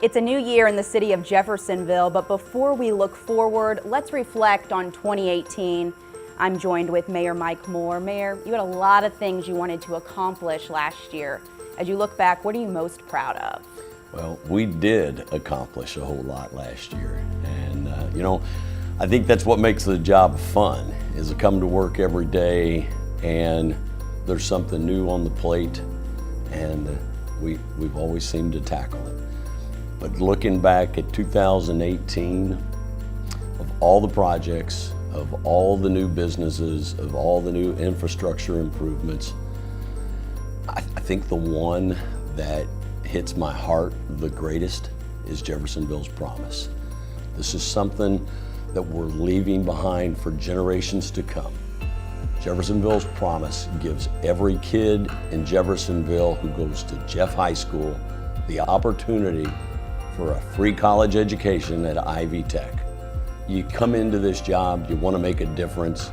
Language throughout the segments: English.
It's a new year in the city of Jeffersonville, but before we look forward, let's reflect on 2018. I'm joined with Mayor Mike Moore. Mayor, you had a lot of things you wanted to accomplish last year. As you look back, what are you most proud of? Well, we did accomplish a whole lot last year. And, I think that's what makes the job fun, is to come to work every day and there's something new on the plate, and we've always seemed to tackle it. But looking back at 2018, of all the projects, of all the new businesses, of all the new infrastructure improvements, I think the one that hits my heart the greatest is Jeffersonville's Promise. This is something that we're leaving behind for generations to come. Jeffersonville's Promise gives every kid in Jeffersonville who goes to Jeff High School the opportunity for a free college education at Ivy Tech. You come into this job, you want to make a difference.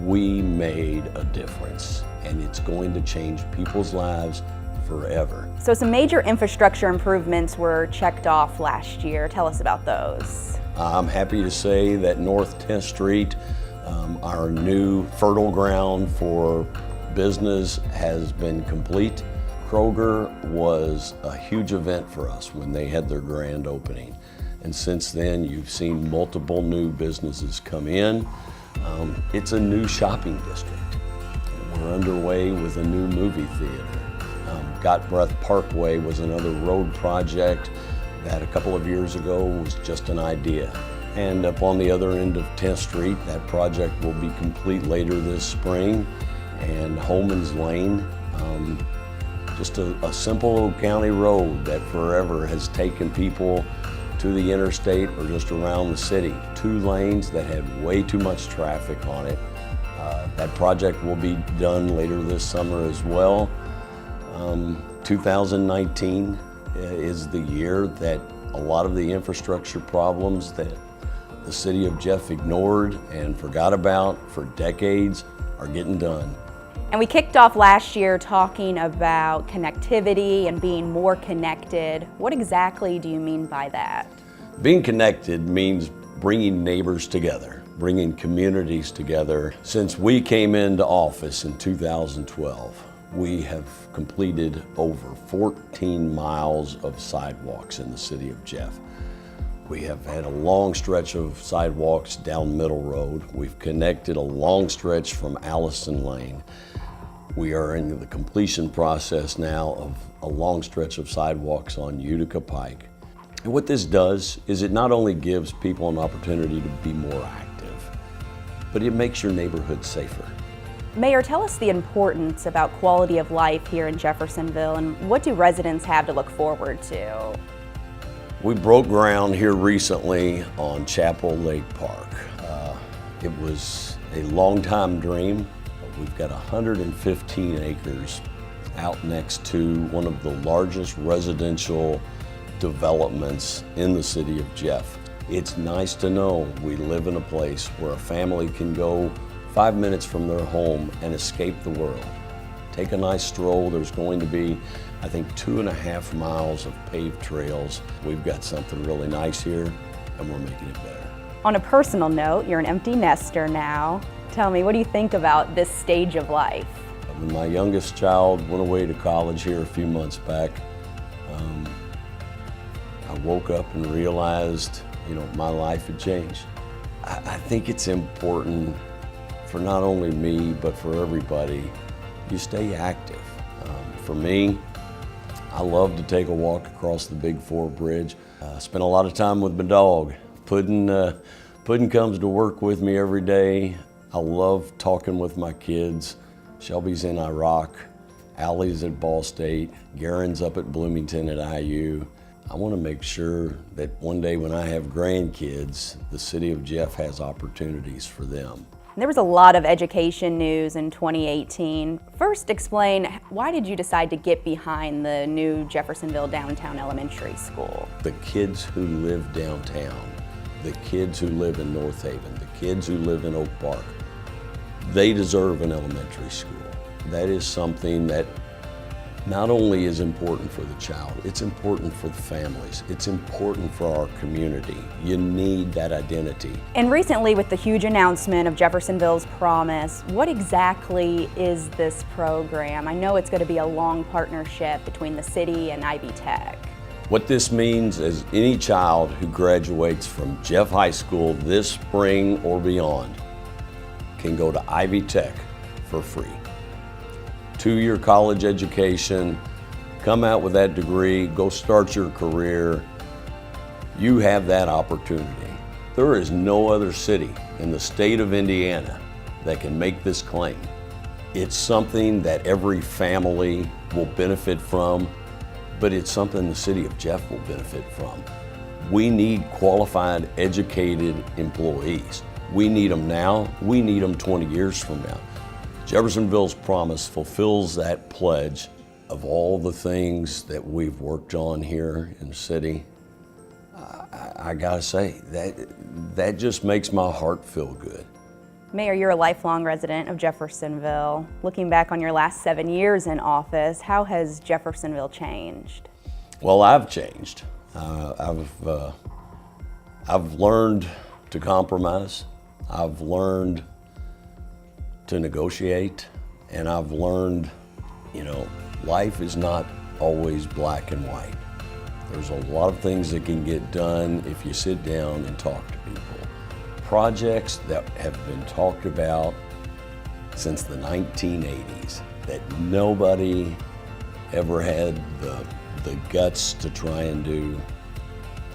We made a difference, and it's going to change people's lives forever. So some major infrastructure improvements were checked off last year. Tell us about those. I'm happy to say that North 10th Street, our new fertile ground for business, has been complete. Kroger was a huge event for us when they had their grand opening. And since then, you've seen multiple new businesses come in. It's a new shopping district. We're underway with a new movie theater. Got Breath Parkway was another road project that a couple of years ago was just an idea. And up on the other end of 10th Street, that project will be complete later this spring. And Holman's Lane, just a simple old county road that forever has taken people to the interstate or just around the city. 2 lanes that had way too much traffic on it. That project will be done later this summer as well. 2019 is the year that a lot of the infrastructure problems that the city of Jeff ignored and forgot about for decades are getting done. And we kicked off last year talking about connectivity and being more connected. What exactly do you mean by that? Being connected means bringing neighbors together, bringing communities together. Since we came into office in 2012, we have completed over 14 miles of sidewalks in the city of Jeff. We have had a long stretch of sidewalks down Middle Road. We've connected a long stretch from Allison Lane. We are in the completion process now of a long stretch of sidewalks on Utica Pike. And what this does is it not only gives people an opportunity to be more active, but it makes your neighborhood safer. Mayor, tell us the importance about quality of life here in Jeffersonville, and what do residents have to look forward to? We broke ground here recently on Chapel Lake Park. It was a long-time dream. We've got 115 acres out next to one of the largest residential developments in the city of Jeff. It's nice to know we live in a place where a family can go 5 minutes from their home and escape the world. Take a nice stroll. There's going to be, I think, 2.5 miles of paved trails. We've got something really nice here, and we're making it better. On a personal note, you're an empty nester now. Tell me, what do you think about this stage of life? When my youngest child went away to college here a few months back, I woke up and realized, my life had changed. I think it's important for not only me, but for everybody, you stay active. For me, I love to take a walk across the Big 4 Bridge. Spend a lot of time with my dog. Puddin comes to work with me every day. I love talking with my kids. Shelby's in Iraq, Allie's at Ball State, Garen's up at Bloomington at IU. I want to make sure that one day when I have grandkids, the city of Jeff has opportunities for them. There was a lot of education news in 2018. First, explain, why did you decide to get behind the new Jeffersonville Downtown Elementary School? The kids who live downtown, the kids who live in North Haven, the kids who live in Oak Park, they deserve an elementary school. That is something that not only is important for the child, it's important for the families. It's important for our community. You need that identity. And recently, with the huge announcement of Jeffersonville's Promise, what exactly is this program? I know it's going to be a long partnership between the city and Ivy Tech. What this means is any child who graduates from Jeff High School this spring or beyond can go to Ivy Tech for free. 2-year college education, come out with that degree, go start your career. You have that opportunity. There is no other city in the state of Indiana that can make this claim. It's something that every family will benefit from, but it's something the city of Jeff will benefit from. We need qualified, educated employees. We need them now, we need them 20 years from now. Jeffersonville's Promise fulfills that pledge of all the things that we've worked on here in the city. I gotta say, that just makes my heart feel good. Mayor, you're a lifelong resident of Jeffersonville. Looking back on your last 7 years in office, how has Jeffersonville changed? Well, I've changed. I've learned to compromise. I've learned to negotiate, and I've learned, life is not always black and white. There's a lot of things that can get done if you sit down and talk to people. Projects that have been talked about since the 1980s that nobody ever had the guts to try and do,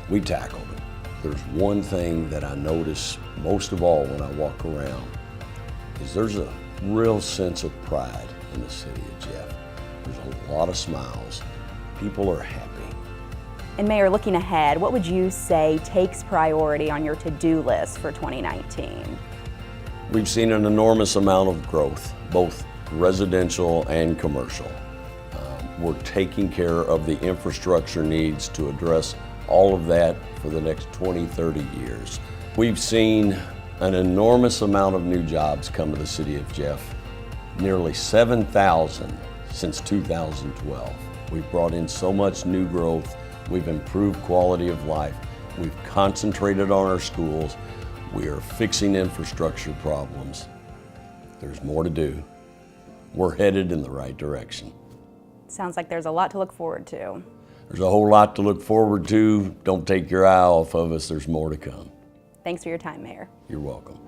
we tackled it. There's one thing that I notice most of all when I walk around is there's a real sense of pride in the city of Jeff. There's a lot of smiles. People are happy. And Mayor, looking ahead, what would you say takes priority on your to-do list for 2019? We've seen an enormous amount of growth, both residential and commercial. We're taking care of the infrastructure needs to address all of that for the next 20, 30 years. We've seen an enormous amount of new jobs come to the city of Jeff, nearly 7,000 since 2012. We've brought in so much new growth, we've improved quality of life, we've concentrated on our schools, we are fixing infrastructure problems. There's more to do. We're headed in the right direction. Sounds like there's a lot to look forward to. There's a whole lot to look forward to. Don't take your eye off of us, there's more to come. Thanks for your time, Mayor. You're welcome.